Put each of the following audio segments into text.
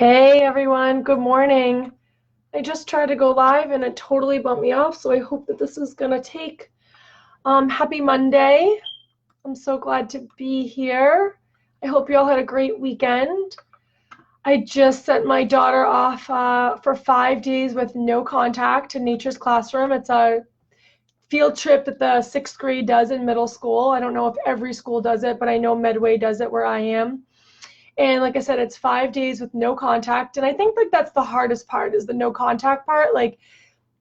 Hey everyone, good morning. I just tried to go live and it totally bumped me off, so I hope that this is gonna take. Happy Monday. I'm so glad to be here. I hope you all had a great weekend. I just sent my daughter off for 5 days with no contact to Nature's Classroom. It's a field trip that the sixth grade does in middle school. I don't know if every school does it, but I know Medway does it where I am. And like I said, it's 5 days with no contact. And I think like that's the hardest part is the no contact part. Like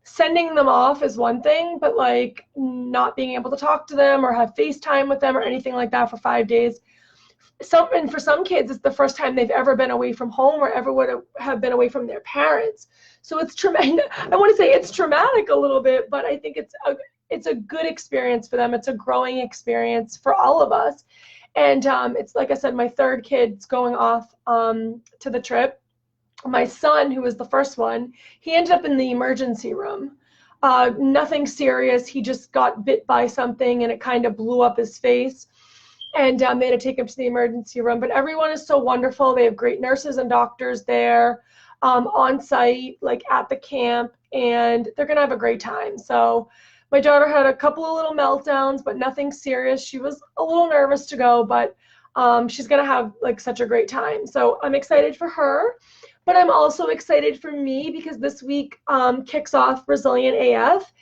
sending them off is one thing, but like not being able to talk to them or have FaceTime with them or anything like that for 5 days. And for some kids, it's the first time they've ever been away from home or ever would have been away from their parents. So it's traumatic. I want to say it's traumatic a little bit, but I think it's a good experience for them. It's a growing experience for all of us. And it's like I said, my third kid's going off to the trip. My son, who was the first one, he ended up in the emergency room. Nothing serious. He just got bit by something and it kind of blew up his face. And they had to take him to the emergency room. But everyone is so wonderful. They have great nurses and doctors there on site, like at the camp, and they're going to have a great time. So my daughter had a couple of little meltdowns, but nothing serious. She was a little nervous to go, but she's going to have like such a great time. So I'm excited for her, but I'm also excited for me because this week kicks off Resilient AF.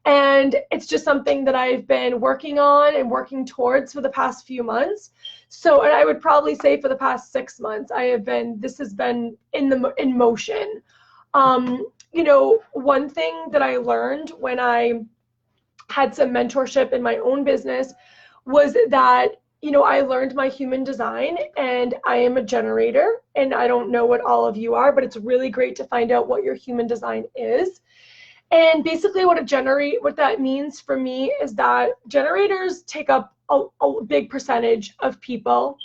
And it's just something that I've been working on and working towards for the past few months. So, and I would probably say for the past 6 months, this has been in motion. One thing that I learned when I had some mentorship in my own business was that, I learned my human design and I am a generator, and I don't know what all of you are, but it's really great to find out what your human design is. And basically what that means for me is that generators take up a big percentage of people.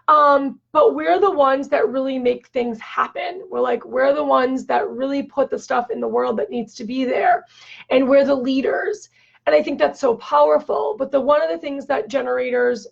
But we're the ones that really make things happen. We're the ones that really put the stuff in the world that needs to be there. And we're the leaders. And I think that's so powerful. But one of the things that generators,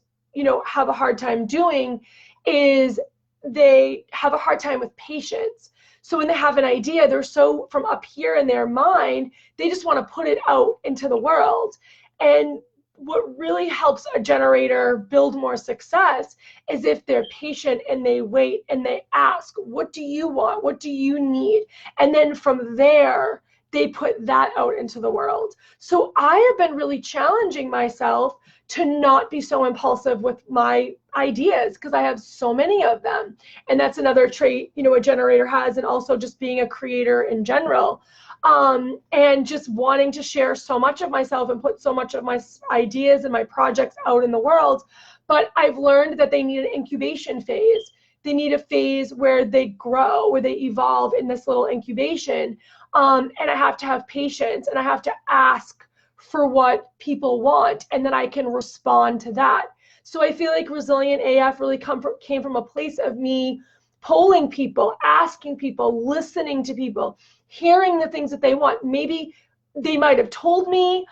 have a hard time doing is they have a hard time with patience. So when they have an idea, they're so from up here in their mind, they just want to put it out into the world. And what really helps a generator build more success is if they're patient and they wait and they ask, what do you want? What do you need? And then from there, they put that out into the world. So I have been really challenging myself to not be so impulsive with my ideas because I have so many of them. And that's another trait, a generator has, and also just being a creator in general. And just wanting to share so much of myself and put so much of my ideas and my projects out in the world. But I've learned that they need an incubation phase. They need a phase where they grow, where they evolve in this little incubation. And I have to have patience and I have to ask for what people want, and then I can respond to that. So I feel like Resilient AF really came from a place of me polling people, asking people, listening to people, hearing the things that they want. Maybe they might have told me,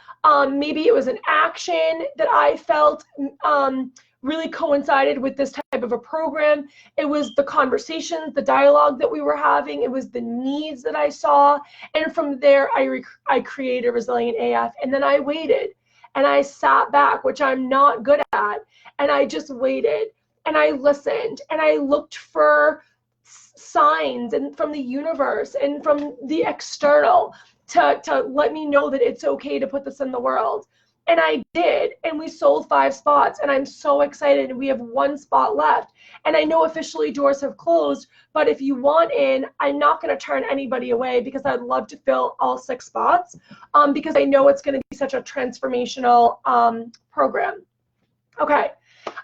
maybe it was an action that I felt really coincided with this type of a program. It was the conversations, the dialogue that we were having. It was the needs that I saw. And from there, I created Resilient AF. And then I waited and I sat back, which I'm not good at. And I just waited and I listened and I looked for signs and from the universe and from the external to let me know that it's okay to put this in the world. And I did, and we sold 5 spots, and I'm so excited. We have 1 spot left, and I know officially doors have closed, but if you want in, I'm not going to turn anybody away because I'd love to fill all 6 spots because I know it's going to be such a transformational program. Okay,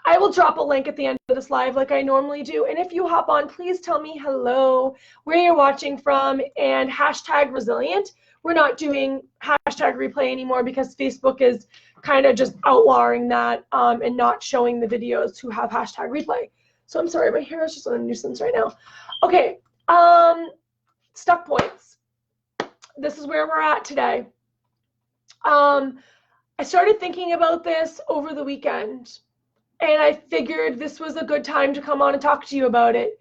I will drop a link at the end of this live like I normally do, and if you hop on, please tell me hello, where you're watching from, and hashtag resilient. We're not doing hashtag replay anymore because Facebook is kind of just outlawing that and not showing the videos who have hashtag replay. So I'm sorry, my hair is just a nuisance right now. Okay, stuck points. This is where we're at today. I started thinking about this over the weekend, and I figured this was a good time to come on and talk to you about it.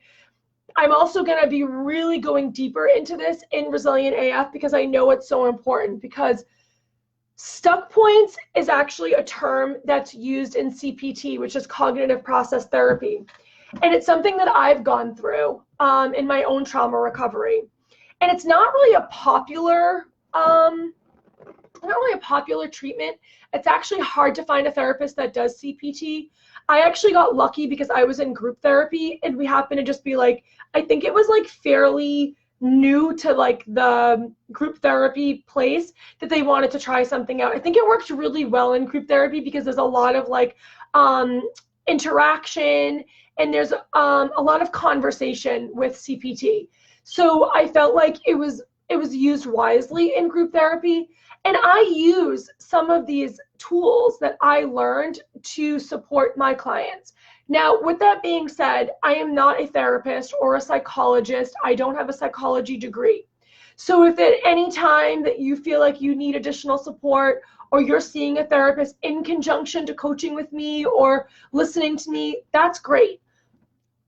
I'm also going to be really going deeper into this in Resilient AF because I know it's so important, because stuck points is actually a term that's used in CPT, which is cognitive process therapy. And it's something that I've gone through in my own trauma recovery. And it's not really a popular treatment. It's actually hard to find a therapist that does CPT. I actually got lucky because I was in group therapy, and we happened to just be like, I think it was like fairly new to like the group therapy place that they wanted to try something out. I think it works really well in group therapy because there's a lot of like interaction, and there's a lot of conversation with CPT. So I felt like it was used wisely in group therapy. And I use some of these tools that I learned to support my clients. Now, with that being said, I am not a therapist or a psychologist. I don't have a psychology degree. So if at any time that you feel like you need additional support, or you're seeing a therapist in conjunction to coaching with me or listening to me, that's great.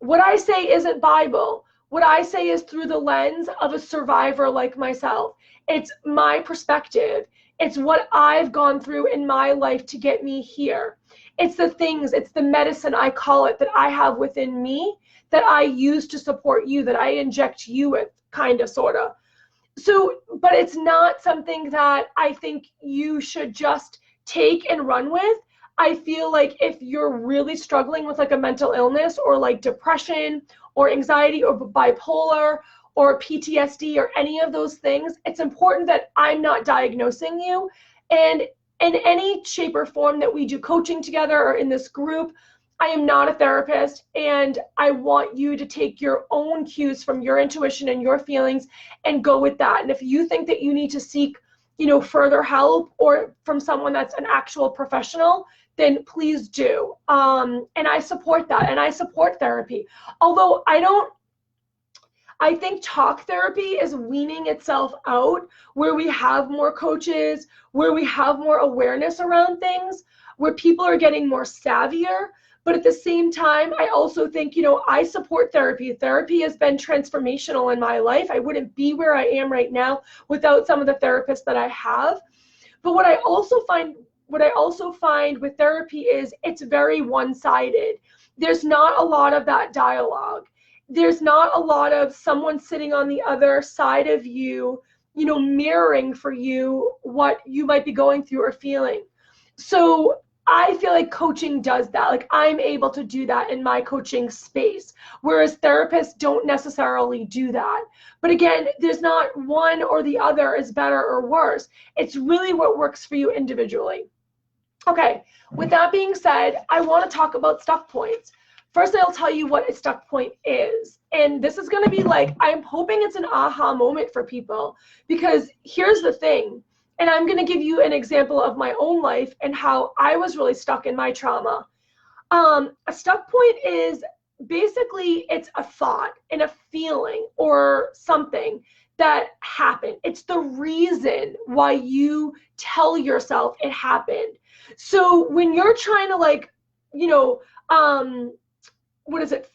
What I say isn't Bible. What I say is through the lens of a survivor like myself. It's my perspective. It's what I've gone through in my life to get me here. It's the things, it's the medicine, I call it, that I have within me that I use to support you, that I inject you with, kind of, sort of. So, but it's not something that I think you should just take and run with. I feel like if you're really struggling with like a mental illness or like depression or anxiety or bipolar or PTSD or any of those things, it's important that I'm not diagnosing you. And in any shape or form that we do coaching together or in this group, I am not a therapist, and I want you to take your own cues from your intuition and your feelings and go with that. And if you think that you need to seek, further help or from someone that's an actual professional, then please do. And I support that, and I support therapy. Although I think talk therapy is weaning itself out, where we have more coaches, where we have more awareness around things, where people are getting more savvier. But at the same time, I also think, I support therapy. Therapy has been transformational in my life. I wouldn't be where I am right now without some of the therapists that I have. But what I also find with therapy is it's very one-sided. There's not a lot of that dialogue. There's not a lot of someone sitting on the other side of you, mirroring for you what you might be going through or feeling. So I feel like coaching does that. Like, I'm able to do that in my coaching space, whereas therapists don't necessarily do that. But again, there's not one or the other is better or worse. It's really what works for you individually. Okay, with that being said, I want to talk about stuck points. First, I'll tell you what a stuck point is. And this is going to be like, I'm hoping it's an aha moment for people, because here's the thing. And I'm going to give you an example of my own life and how I was really stuck in my trauma. A stuck point is basically, it's a thought and a feeling or something that happened. It's the reason why you tell yourself it happened. So when you're trying to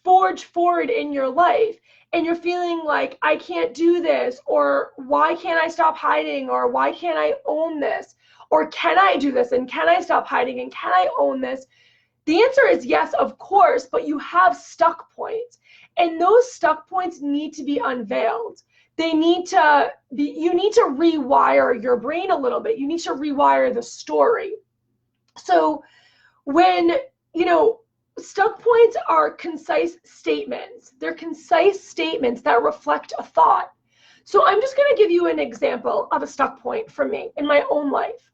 forge forward in your life, and you're feeling like, I can't do this, or why can't I stop hiding, or why can't I own this, or can I do this, and can I stop hiding, and can I own this? The answer is yes, of course, but you have stuck points, and those stuck points need to be unveiled. You need to rewire your brain a little bit. You need to rewire the story. So when, stuck points are concise statements. They're concise statements that reflect a thought. So I'm just going to give you an example of a stuck point for me in my own life.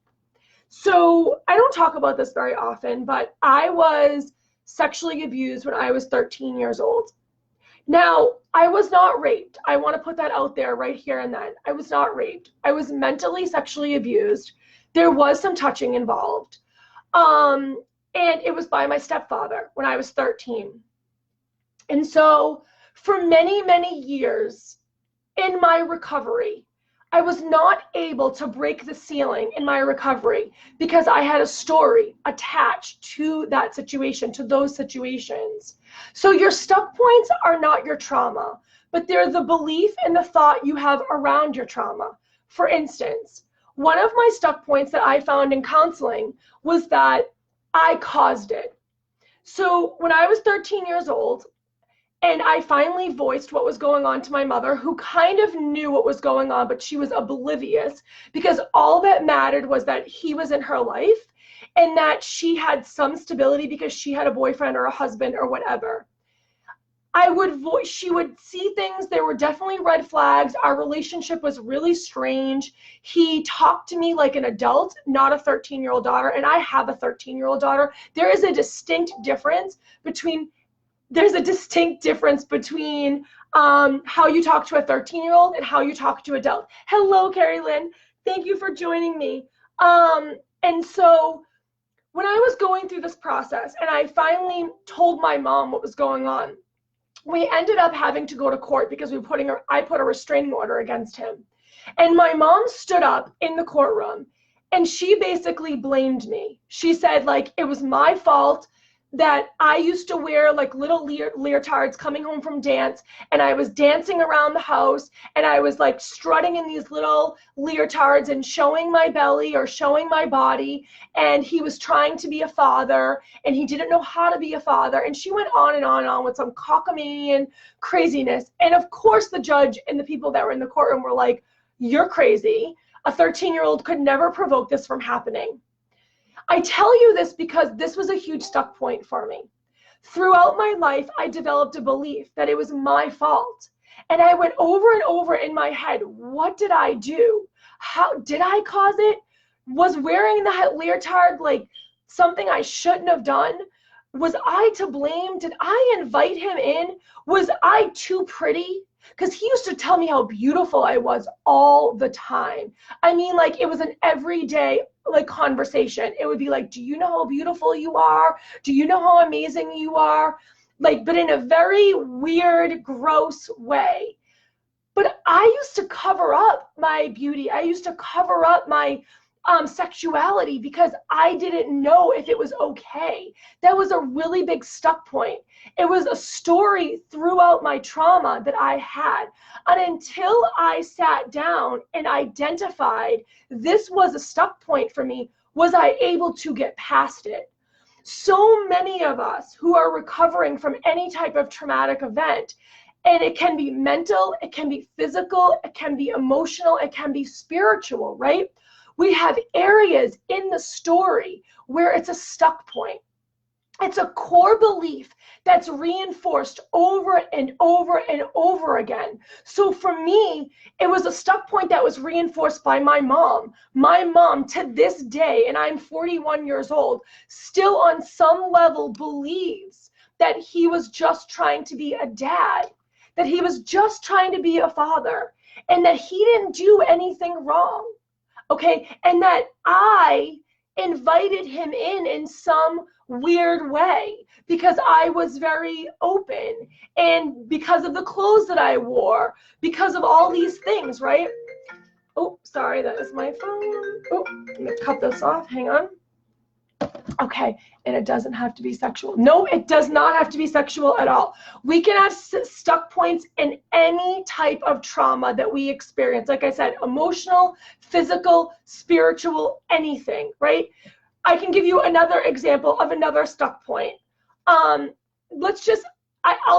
So I don't talk about this very often, but I was sexually abused when I was 13 years old. Now, I was not raped. I want to put that out there right here and then. I was not raped. I was mentally sexually abused. There was some touching involved. And it was by my stepfather when I was 13. And so for many, many years in my recovery, I was not able to break the ceiling in my recovery because I had a story attached to that situation, to those situations. So your stuck points are not your trauma, but they're the belief and the thought you have around your trauma. For instance, one of my stuck points that I found in counseling was that I caused it. So when I was 13 years old, and I finally voiced what was going on to my mother, who kind of knew what was going on, but she was oblivious because all that mattered was that he was in her life and that she had some stability because she had a boyfriend or a husband or whatever. She would see things, there were definitely red flags. Our relationship was really strange. He talked to me like an adult, not a 13-year-old daughter, and I have a 13-year-old daughter. There is a distinct difference between how you talk to a 13-year-old and how you talk to adults. Hello, Carrie Lynn. Thank you for joining me. And so when I was going through this process and I finally told my mom what was going on, we ended up having to go to court because I put a restraining order against him. And my mom stood up in the courtroom and she basically blamed me. She said, like, it was my fault that I used to wear like little leotards coming home from dance, and I was dancing around the house and I was like strutting in these little leotards and showing my belly or showing my body, and he was trying to be a father and he didn't know how to be a father. And she went on and on and on with some cockamamie craziness. And of course the judge and the people that were in the courtroom were like, you're crazy. A 13-year-old could never provoke this from happening. I tell you this because this was a huge stuck point for me. Throughout my life, I developed a belief that it was my fault. And I went over and over in my head, what did I do? How did I cause it? Was wearing the leotard like something I shouldn't have done? Was I to blame? Did I invite him in? Was I too pretty? Because he used to tell me how beautiful I was all the time. I mean, like, it was an everyday like conversation. It would be like, do you know how beautiful you are? Do you know how amazing you are? Like, but in a very weird, gross way. But I used to cover up my beauty. I used to cover up my sexuality because I didn't know if it was okay. That was a really big stuck point. It was a story throughout my trauma that I had. And until I sat down and identified this was a stuck point for me, was I able to get past it. So many of us who are recovering from any type of traumatic event, and it can be mental, it can be physical, it can be emotional, it can be spiritual, right? We have areas in the story where it's a stuck point. It's a core belief that's reinforced over and over and over again. So for me, it was a stuck point that was reinforced by my mom. My mom, to this day, and I'm 41 years old, still on some level believes that he was just trying to be a dad, that he was just trying to be a father, and that he didn't do anything wrong. Okay, and that I invited him in some weird way because I was very open, and because of the clothes that I wore, because of all these things, right? Oh, sorry, that is my phone. Oh, let me cut this off, hang on. Okay, and it doesn't have to be sexual. No, it does not have to be sexual at all. We can have stuck points in any type of trauma that we experience. Like I said, emotional, physical, spiritual, anything, right? I can give you another example of another stuck point. I'll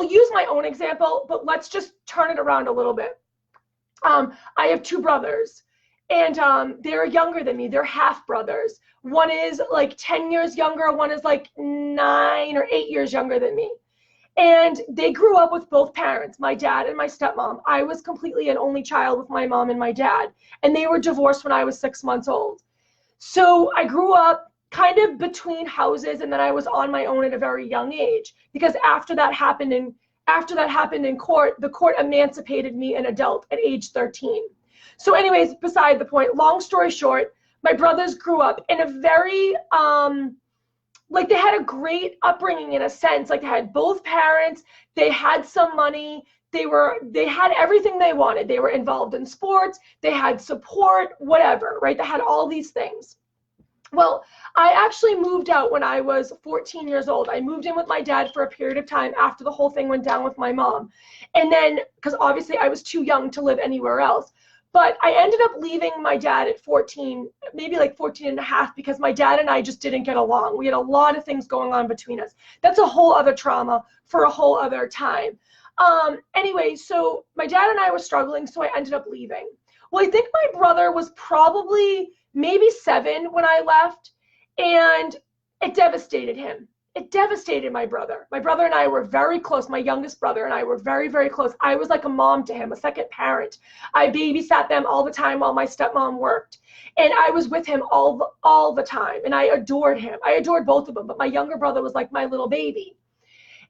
use my own example, but let's just turn it around a little bit. I have two brothers, and they're younger than me. They're half brothers. One is like 10 years younger. One is like 9 or 8 years younger than me. And they grew up with both parents, my dad and my stepmom. I was completely an only child with my mom and my dad. And they were divorced when I was 6 months old. So I grew up kind of between houses, and then I was on my own at a very young age. Because after that happened in court, the court emancipated me an adult at age 13. So anyways, beside the point, long story short, my brothers grew up in a very, like, they had a great upbringing in a sense. Like, they had both parents, they had some money, they had everything they wanted. They were involved in sports, they had support, whatever, right? They had all these things. Well, I actually moved out when I was 14 years old. I moved in with my dad for a period of time after the whole thing went down with my mom. And then, because obviously I was too young to live anywhere else. But I ended up leaving my dad at 14, maybe like 14 and a half, because my dad and I just didn't get along. We had a lot of things going on between us. That's a whole other trauma for a whole other time. Anyway, so my dad and I were struggling, so I ended up leaving. Well, I think my brother was probably maybe 7 when I left, and it devastated him. It devastated my brother. My brother and I were very close. My youngest brother and I were very, very close. I was like a mom to him, a second parent. I babysat them all the time while my stepmom worked. And I was with him all the time. And I adored him. I adored both of them. But my younger brother was like my little baby.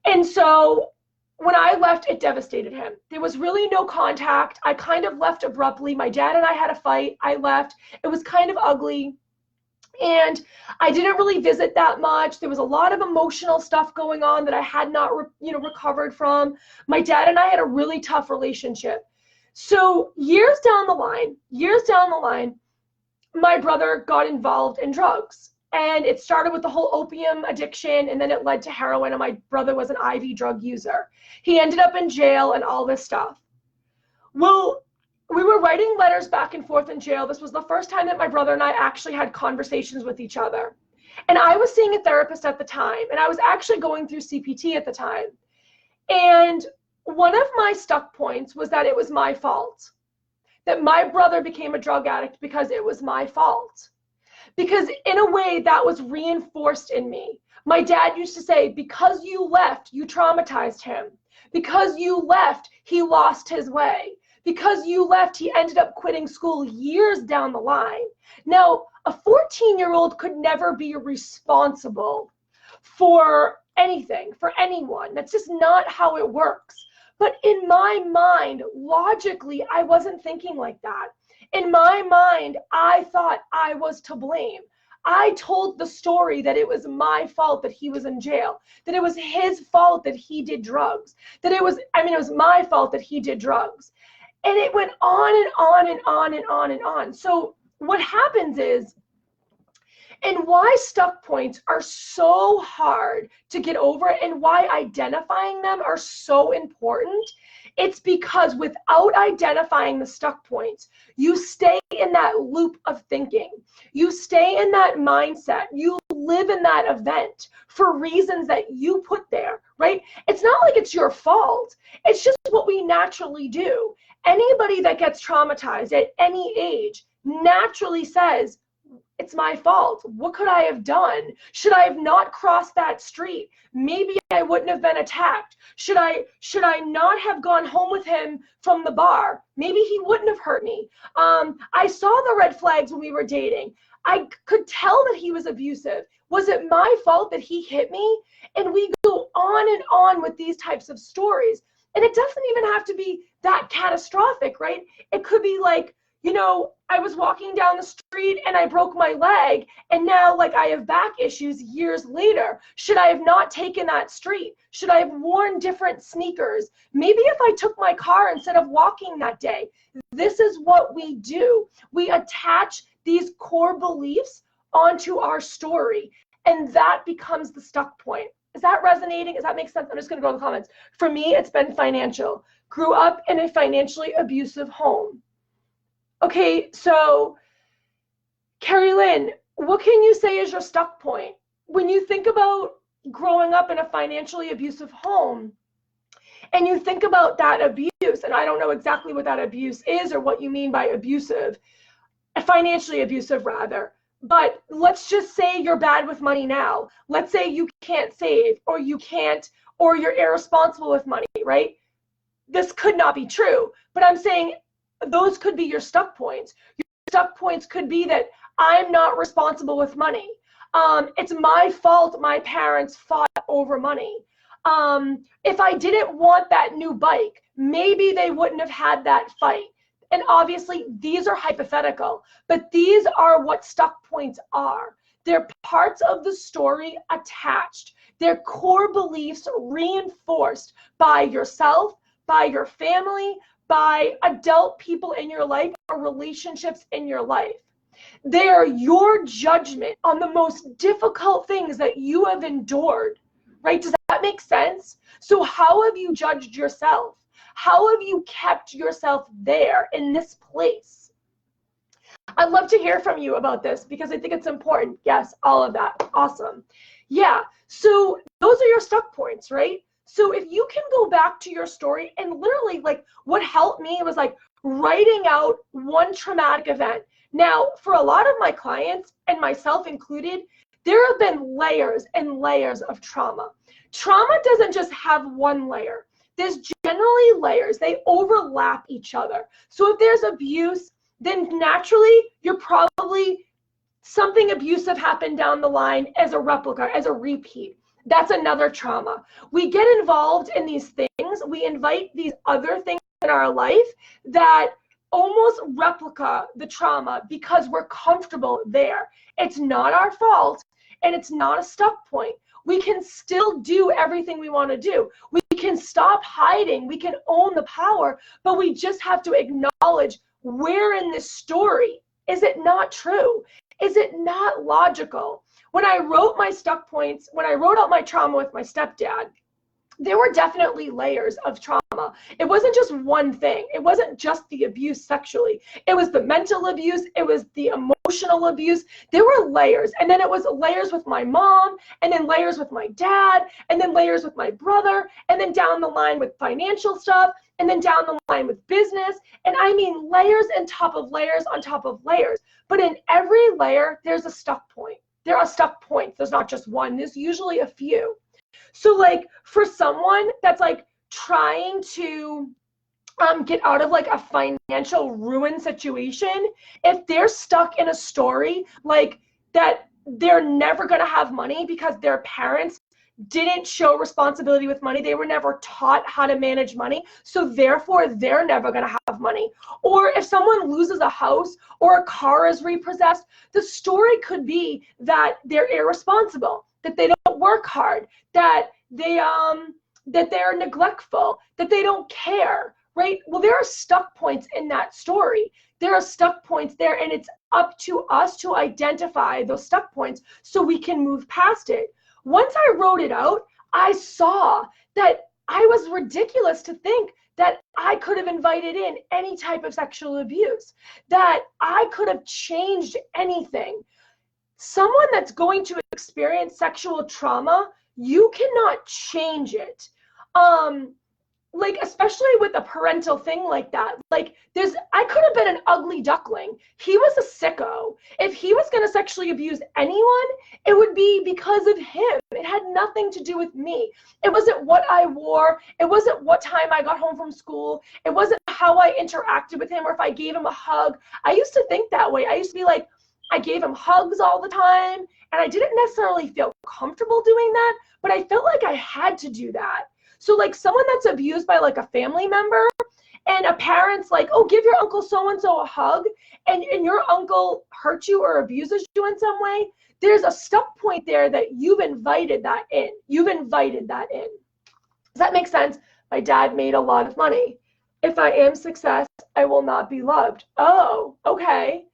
And so when I left, it devastated him. There was really no contact. I kind of left abruptly. My dad and I had a fight. I left. It was kind of ugly. And I didn't really visit that much. There was a lot of emotional stuff going on that I had not, recovered from. My dad and I had a really tough relationship. So years down the line, my brother got involved in drugs. And it started with the whole opium addiction, and then it led to heroin, and my brother was an IV drug user. He ended up in jail and all this stuff. Well, we were writing letters back and forth in jail. This was the first time that my brother and I actually had conversations with each other. And I was seeing a therapist at the time, and I was actually going through CPT at the time. And one of my stuck points was that it was my fault, that my brother became a drug addict because it was my fault. Because in a way that was reinforced in me. My dad used to say, because you left, you traumatized him. Because you left, he lost his way. Because you left, he ended up quitting school years down the line. Now, a 14-year-old could never be responsible for anything, for anyone. That's just not how it works. But in my mind, logically, I wasn't thinking like that. In my mind, I thought I was to blame. I told the story that it was my fault that he was in jail, that it was his fault that he did drugs, that it was my fault that he did drugs. And it went on and on and on and on and on. So what happens is, and why stuck points are so hard to get over and why identifying them are so important, it's because without identifying the stuck points, you stay in that loop of thinking. You stay in that mindset. You live in that event for reasons that you put there, right? It's not like it's your fault. It's just what we naturally do. Anybody that gets traumatized at any age naturally says, it's my fault. What could I have done? Should I have not crossed that street? Maybe I wouldn't have been attacked. Should I not have gone home with him from the bar? Maybe he wouldn't have hurt me. I saw the red flags when we were dating. I could tell that he was abusive. Was it my fault that he hit me? And we go on and on with these types of stories. And it doesn't even have to be that catastrophic, right? It could be like, I was walking down the street and I broke my leg, and now I have back issues years later. Should I have not taken that street? Should I have worn different sneakers? Maybe if I took my car instead of walking that day. This is what we do. We attach these core beliefs onto our story, and that becomes the stuck point. Is that resonating? Does that make sense? I'm just going to go to the comments. For me, it's been financial. Grew up in a financially abusive home. Okay, so Carrie Lynn, what can you say is your stuck point? When you think about growing up in a financially abusive home, and you think about that abuse, and I don't know exactly what that abuse is or what you mean by abusive, financially abusive rather, but let's just say you're bad with money now. Let's say you can't save, or you're irresponsible with money, right? This could not be true, but I'm saying those could be your stuck points. Your stuck points could be that I'm not responsible with money. It's my fault my parents fought over money. If I didn't want that new bike, maybe they wouldn't have had that fight. And obviously, these are hypothetical, but these are what stuck points are. They're parts of the story attached. They're core beliefs reinforced by yourself, by your family, by adult people in your life, or relationships in your life. They are your judgment on the most difficult things that you have endured, right? Does that make sense? So how have you judged yourself? How have you kept yourself there in this place? I'd love to hear from you about this because I think it's important. Yes, all of that. Awesome. Yeah, so those are your stuck points, right? So if you can go back to your story and literally, like, what helped me was like writing out one traumatic event. Now, for a lot of my clients, and myself included, there have been layers and layers of trauma. Trauma doesn't just have one layer. There's generally layers. They overlap each other. So if there's abuse, then naturally you're probably something abusive happened down the line as a replica, as a repeat. That's another trauma. We get involved in these things. We invite these other things in our life that almost replica the trauma because we're comfortable there. It's not our fault, and it's not a stuck point. We can still do everything we want to do. We can stop hiding. We can own the power, but we just have to acknowledge where in this story is it not true? Is it not logical? When I wrote my stuck points, when I wrote out my trauma with my stepdad, there were definitely layers of trauma. It wasn't just one thing. It wasn't just the abuse sexually. It was the mental abuse. It was the emotional abuse. There were layers. And then it was layers with my mom, and then layers with my dad, and then layers with my brother, and then down the line with financial stuff, and then down the line with business. And I mean layers on top of layers on top of layers. But in every layer, there's a stuck point. There are stuck points. There's not just one. There's usually a few. So like for someone that's like trying to get out of like a financial ruin situation, if they're stuck in a story like that they're never going to have money because their parents didn't show responsibility with money, they were never taught how to manage money, so therefore they're never going to have money. Or if someone loses a house or a car is repossessed, the story could be that they're irresponsible, that they don't work hard, that they're neglectful, that they don't care, right? Well, there are stuck points in that story. There are stuck points there, and it's up to us to identify those stuck points so we can move past it. Once I wrote it out, I saw that I was ridiculous to think that I could have invited in any type of sexual abuse, that I could have changed anything. Someone that's going to experience sexual trauma, you cannot change it. Like, especially with a parental thing like that, like I could have been an ugly duckling. He was a sicko. If he was going to sexually abuse anyone, it would be because of him. It had nothing to do with me. It wasn't what I wore. It wasn't what time I got home from school. It wasn't how I interacted with him or if I gave him a hug. I used to think that way. I used to be like, I gave him hugs all the time, and I didn't necessarily feel comfortable doing that, but I felt like I had to do that. So like someone that's abused by like a family member, and a parent's like, oh, give your uncle so-and-so a hug, and your uncle hurts you or abuses you in some way, there's a stuck point there that you've invited that in. You've invited that in. Does that make sense? My dad made a lot of money. If I am success, I will not be loved. Oh, okay.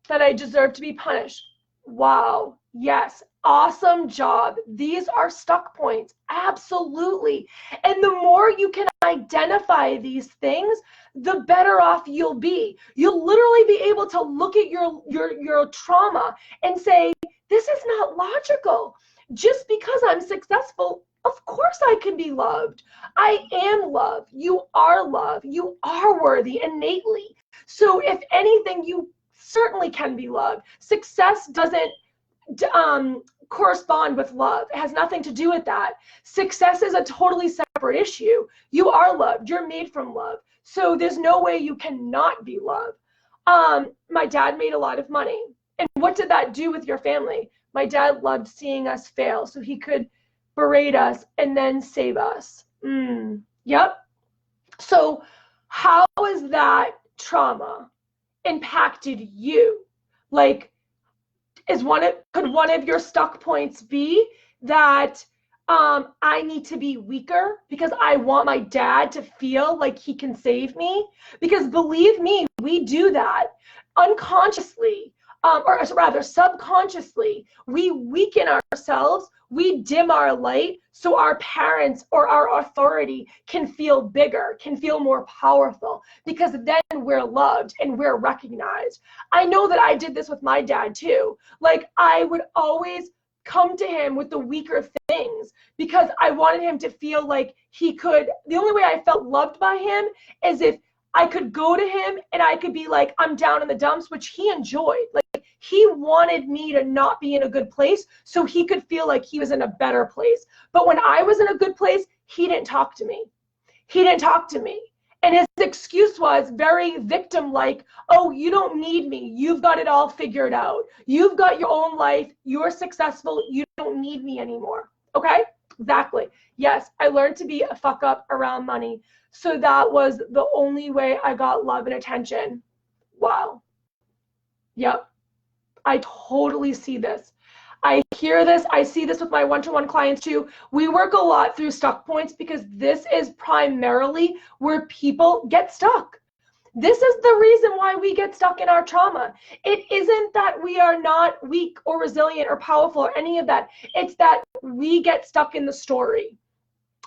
That I deserve to be punished. Wow. Yes. Awesome job. These are stuck points. Absolutely. And the more you can identify these things, the better off you'll be. You'll literally be able to look at your trauma and say, this is not logical. Just because I'm successful, of course I can be loved. I am loved. You are loved. You are worthy innately. So if anything, you certainly can be loved. Success doesn't correspond with love. It has nothing to do with that. Success is a totally separate issue. You are loved. You're made from love. So there's no way you cannot be loved. My dad made a lot of money. And what did that do with your family? My dad loved seeing us fail so he could berate us and then save us. Yep. So how is that trauma impacted you? Like, could one of your stuck points be that I need to be weaker because I want my dad to feel like he can save me. Because believe me, we do that unconsciously, or rather subconsciously. We weaken ourselves, we dim our light so our parents or our authority can feel bigger, can feel more powerful, because then we're loved and we're recognized. I know that I did this with my dad too. Like, I would always come to him with the weaker things because I wanted him to feel like he could. The only way I felt loved by him is if I could go to him and I could be like, I'm down in the dumps, which he enjoyed. Like, he wanted me to not be in a good place so he could feel like he was in a better place. But when I was in a good place, he didn't talk to me. He didn't talk to me. And his excuse was very victim-like. Oh, you don't need me. You've got it all figured out. You've got your own life. You're successful. You don't need me anymore. Okay? Exactly. Yes, I learned to be a fuck up around money. So that was the only way I got love and attention. Wow. Yep. I totally see this. I hear this. I see this with my one-to-one clients too. We work a lot through stuck points because this is primarily where people get stuck. This is the reason why we get stuck in our trauma. It isn't that we are not weak or resilient or powerful or any of that. It's that we get stuck in the story.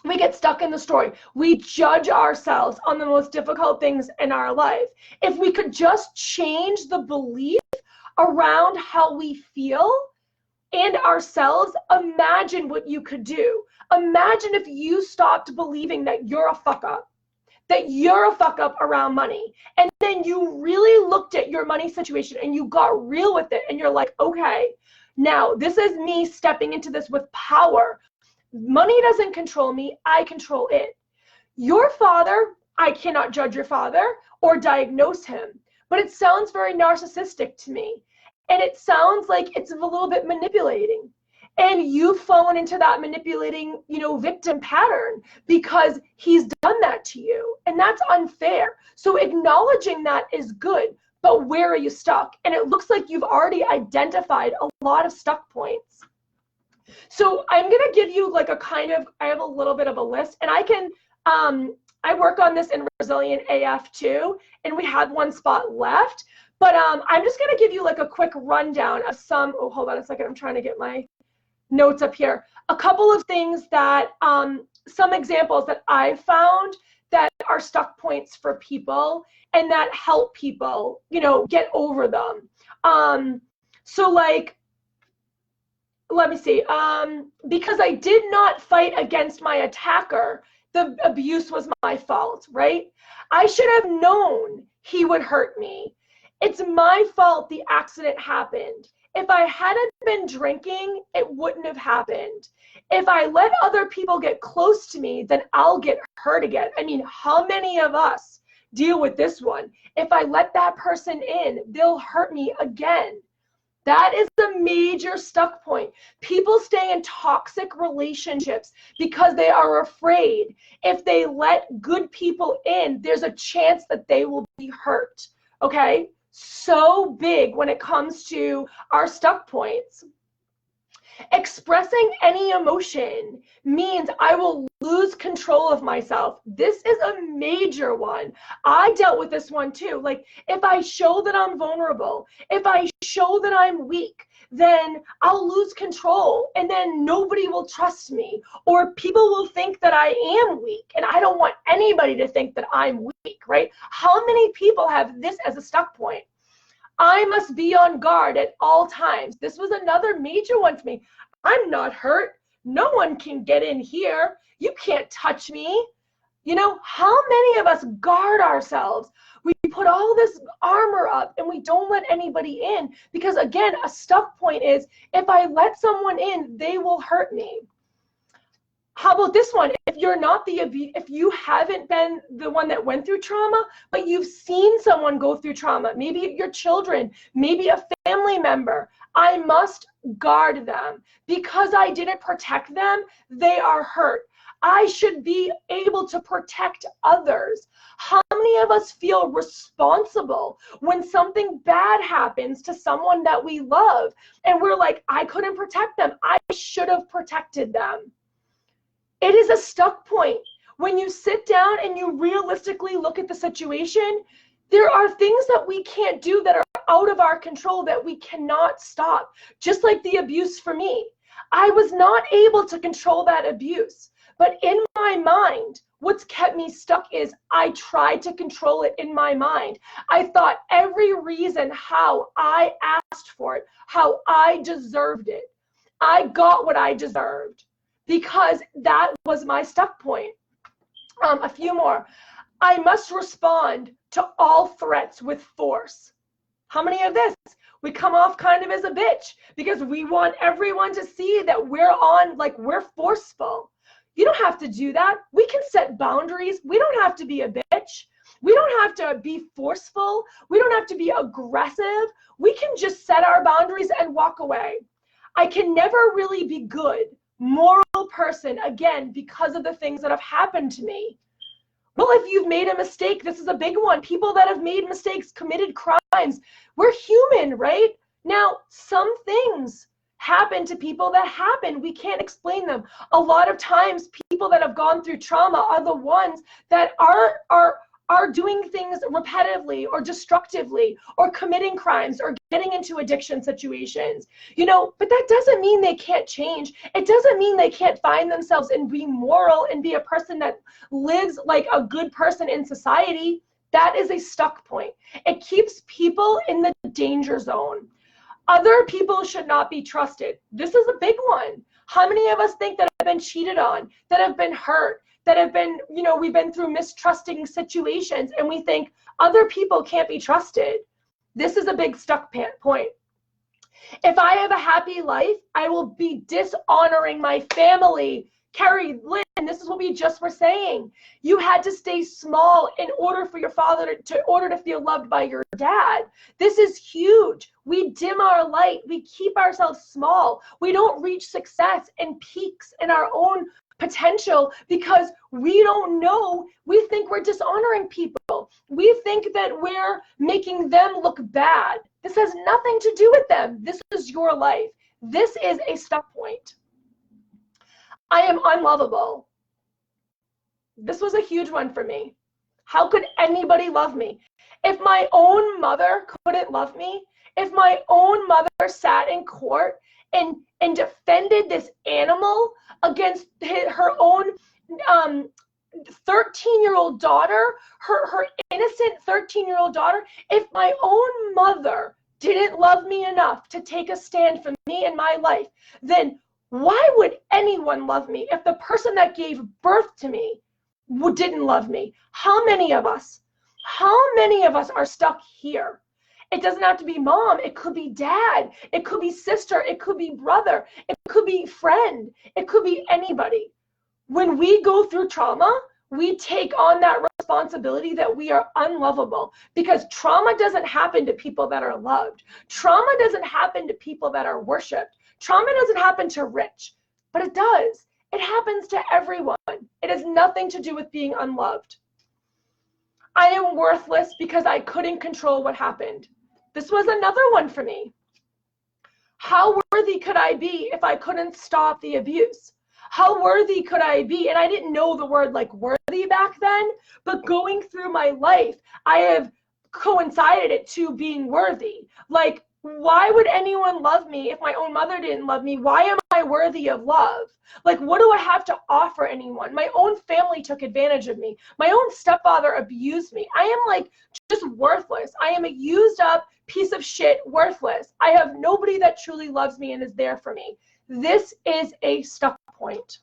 We get stuck in the story. We judge ourselves on the most difficult things in our life. If we could just change the belief around how we feel and ourselves, imagine what you could do. Imagine if you stopped believing that you're a fuck up, that you're a fuck up around money. And then you really looked at your money situation and you got real with it. And you're like, okay, now this is me stepping into this with power. Money doesn't control me, I control it. Your father, I cannot judge your father or diagnose him, but it sounds very narcissistic to me. And it sounds like it's a little bit manipulating. And you've fallen into that manipulating, victim pattern because he's done that to you. And that's unfair. So acknowledging that is good, but where are you stuck? And it looks like you've already identified a lot of stuck points. So I'm going to give you like I have a little bit of a list, and I work on this in Resilient AF too, and we have one spot left. But I'm just going to give you like a quick rundown of some, oh, hold on a second. I'm trying to get my notes up here. A couple of things that, some examples that I've found that are stuck points for people and that help people, get over them. So like, let me see. Because I did not fight against my attacker, the abuse was my fault, right? I should have known he would hurt me. It's my fault the accident happened. If I hadn't been drinking, it wouldn't have happened. If I let other people get close to me, then I'll get hurt again. I mean, how many of us deal with this one? If I let that person in, they'll hurt me again. That is the major stuck point. People stay in toxic relationships because they are afraid if they let good people in, there's a chance that they will be hurt, okay? So big when it comes to our stuck points. Expressing any emotion means I will lose control of myself. This is a major one. I dealt with this one too. Like, if I show that I'm vulnerable, if I show that I'm weak, then I'll lose control and then nobody will trust me, or people will think that I am weak, and I don't want anybody to think that I'm weak, right? How many people have this as a stuck point? I must be on guard at all times. This was another major one for me. I'm not hurt. No one can get in here. You can't touch me. How many of us guard ourselves? We put all this armor up and we don't let anybody in because, again, a stuck point is if I let someone in, they will hurt me. How about this one? If you haven't been the one that went through trauma, but you've seen someone go through trauma, maybe your children, maybe a family member, I must guard them. Because I didn't protect them, they are hurt. I should be able to protect others. How many of us feel responsible when something bad happens to someone that we love? And we're like, I couldn't protect them. I should have protected them. It is a stuck point. When you sit down and you realistically look at the situation, there are things that we can't do that are out of our control that we cannot stop. Just like the abuse for me. I was not able to control that abuse. But in my mind, what's kept me stuck is I tried to control it in my mind. I thought every reason how I asked for it, how I deserved it. I got what I deserved because that was my stuck point. A few more. I must respond to all threats with force. How many of this? We come off kind of as a bitch because we want everyone to see that we're forceful. You don't have to do that. We can set boundaries. We don't have to be a bitch. We don't have to be forceful. We don't have to be aggressive. We can just set our boundaries and walk away. I can never really be good, moral person, again, because of the things that have happened to me. Well, if you've made a mistake, this is a big one. People that have made mistakes, committed crimes, we're human, right? Now, some things happen to people that happen. We can't explain them. A lot of times, people that have gone through trauma are the ones that are doing things repetitively or destructively or committing crimes or getting into addiction situations, but that doesn't mean they can't change. It doesn't mean they can't find themselves and be moral and be a person that lives like a good person in society. That is a stuck point. It keeps people in the danger zone. Other people should not be trusted. This is a big one. How many of us think that have been cheated on, that have been hurt, that have been, we've been through mistrusting situations and we think other people can't be trusted? This is a big stuck point. If I have a happy life, I will be dishonoring my family. Carrie, Lynn, this is what we just were saying. You had to stay small in order for your father to feel loved by your dad. This is huge. We dim our light. We keep ourselves small. We don't reach success and peaks in our own potential because we don't know. We think we're dishonoring people. We think that we're making them look bad. This has nothing to do with them. This is your life. This is a stuck point. I am unlovable. This was a huge one for me. How could anybody love me? If my own mother couldn't love me, if my own mother sat in court and defended this animal against her own 13-year-old daughter, her innocent 13-year-old daughter, if my own mother didn't love me enough to take a stand for me in my life, then why would anyone love me if the person that gave birth to me didn't love me? How many of us are stuck here? It doesn't have to be mom. It could be dad. It could be sister. It could be brother. It could be friend. It could be anybody. When we go through trauma, we take on that responsibility that we are unlovable, because trauma doesn't happen to people that are loved. Trauma doesn't happen to people that are worshipped. Trauma doesn't happen to rich, but it does. It happens to everyone. It has nothing to do with being unloved. I am worthless because I couldn't control what happened. This was another one for me. How worthy could I be if I couldn't stop the abuse? How worthy could I be? And I didn't know the word like worthy back then, but going through my life, I have coincided it to being worthy. Like, why would anyone love me if my own mother didn't love me? Why am I worthy of love? Like, what do I have to offer anyone? My own family took advantage of me. My own stepfather abused me. I am like just worthless. I am a used up piece of shit, worthless. I have nobody that truly loves me and is there for me. This is a stuck point.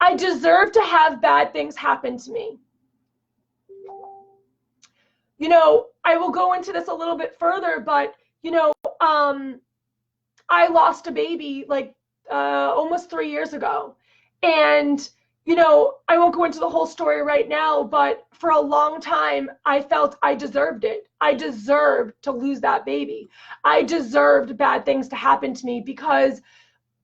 I deserve to have bad things happen to me. I will go into this a little bit further, but I lost a baby like almost 3 years ago. And, I won't go into the whole story right now, but for a long time, I felt I deserved it. I deserved to lose that baby. I deserved bad things to happen to me because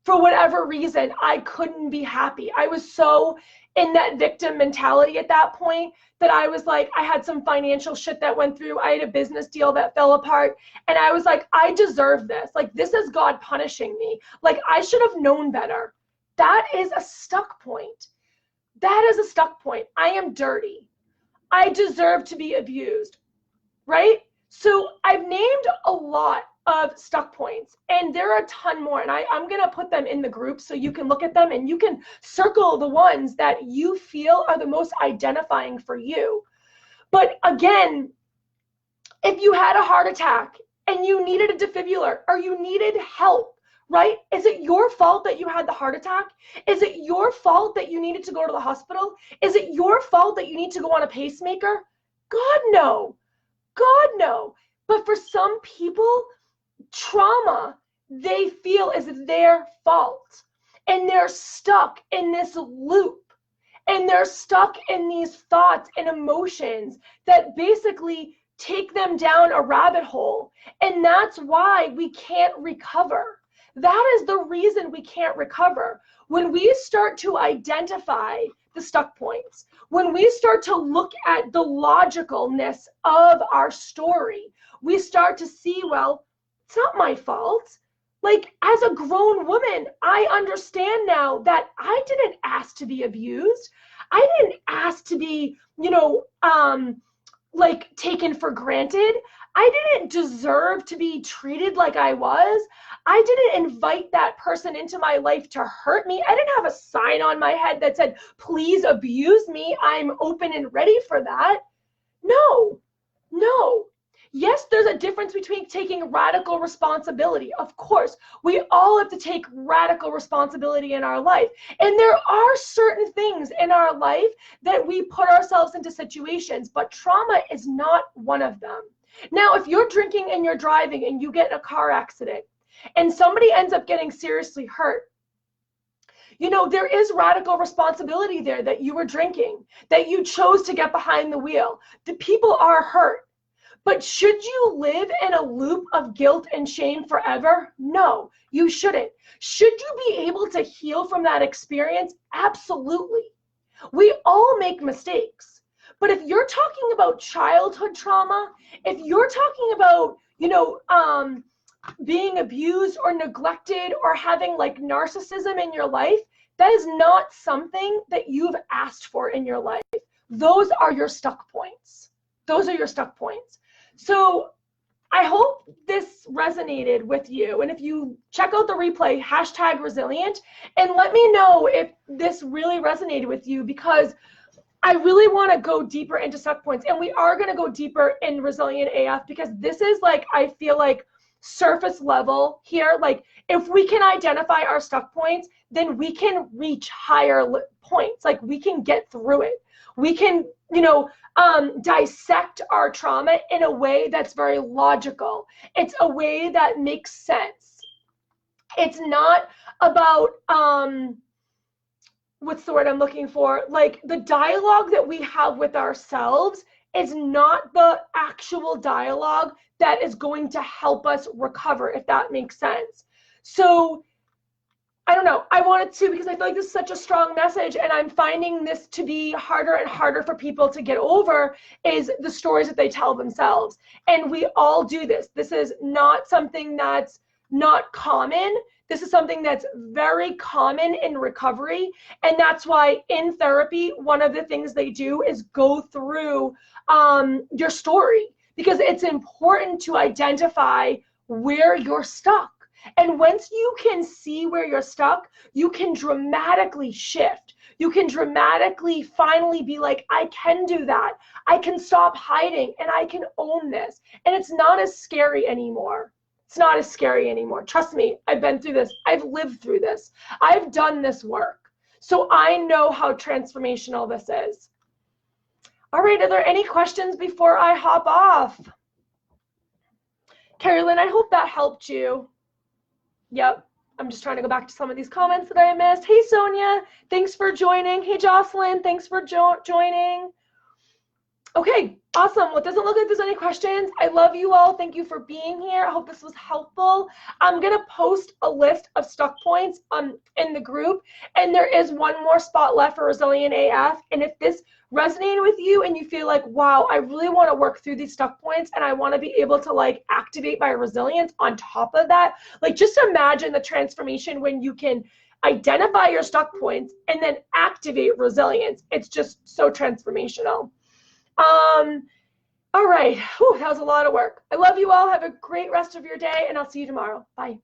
for whatever reason, I couldn't be happy. I was so in that victim mentality at that point that I was like, I had some financial shit that went through. I had a business deal that fell apart. And I was like, I deserve this. Like, this is God punishing me. Like, I should have known better. That is a stuck point. That is a stuck point. I am dirty. I deserve to be abused, right? So I've named a lot of stuck points, and there are a ton more, and I'm going to put them in the group so you can look at them and you can circle the ones that you feel are the most identifying for you. But again, if you had a heart attack and you needed a defibrillator or you needed help, right? Is it your fault that you had the heart attack? Is it your fault that you needed to go to the hospital? Is it your fault that you need to go on a pacemaker? God, no. God, no. But for some people, trauma, they feel is their fault. And they're stuck in this loop. And they're stuck in these thoughts and emotions that basically take them down a rabbit hole. And that's why we can't recover. That is the reason we can't recover. When we start to identify the stuck points, when we start to look at the logicalness of our story, we start to see, well, it's not my fault. Like, as a grown woman, I understand now that I didn't ask to be abused. I didn't ask to be, like, taken for granted. I didn't deserve to be treated like I was. I didn't invite that person into my life to hurt me. I didn't have a sign on my head that said, please abuse me. I'm open and ready for that. No. Yes, there's a difference between taking radical responsibility. Of course, we all have to take radical responsibility in our life. And there are certain things in our life that we put ourselves into situations, but trauma is not one of them. Now, if you're drinking and you're driving and you get in a car accident and somebody ends up getting seriously hurt, there is radical responsibility there that you were drinking, that you chose to get behind the wheel. The people are hurt. But should you live in a loop of guilt and shame forever? No, you shouldn't. Should you be able to heal from that experience? Absolutely. We all make mistakes. But if you're talking about childhood trauma, if you're talking about, being abused or neglected or having like narcissism in your life, that is not something that you've asked for in your life. Those are your stuck points. Those are your stuck points. So I hope this resonated with you. And if you check out the replay, #resilient, and let me know if this really resonated with you, because I really want to go deeper into stuck points. And we are going to go deeper in Resilient AF, because this is like, I feel like surface level here. Like, if we can identify our stuck points, then we can reach higher points. Like, we can get through it. We can, dissect our trauma in a way that's very logical. It's a way that makes sense. It's not about, what's the word I'm looking for? Like, the dialogue that we have with ourselves is not the actual dialogue that is going to help us recover, if that makes sense. So I don't know. I wanted to, because I feel like this is such a strong message, and I'm finding this to be harder and harder for people to get over, is the stories that they tell themselves. And we all do this. This is not something that's not common. This is something that's very common in recovery. And that's why in therapy, one of the things they do is go through your story, because it's important to identify where you're stuck. And once you can see where you're stuck, you can dramatically shift. You can dramatically finally be like, I can do that. I can stop hiding and I can own this. And it's not as scary anymore. It's not as scary anymore. Trust me, I've been through this. I've lived through this. I've done this work. So I know how transformational this is. All right, are there any questions before I hop off? Carolyn, I hope that helped you. Yep, I'm just trying to go back to some of these comments that I missed. Hey, Sonia, thanks for joining. Hey, Jocelyn, thanks for joining. Okay, awesome. Well, it doesn't look like there's any questions. I love you all. Thank you for being here. I hope this was helpful. I'm going to post a list of stuck points in the group, and there is one more spot left for Resilient AF. And if this resonated with you and you feel like, wow, I really want to work through these stuck points and I want to be able to like activate my resilience on top of that, like just imagine the transformation when you can identify your stuck points, and then activate resilience. It's just so transformational. All right. Whew, that was a lot of work. I love you all. Have a great rest of your day, and I'll see you tomorrow. Bye.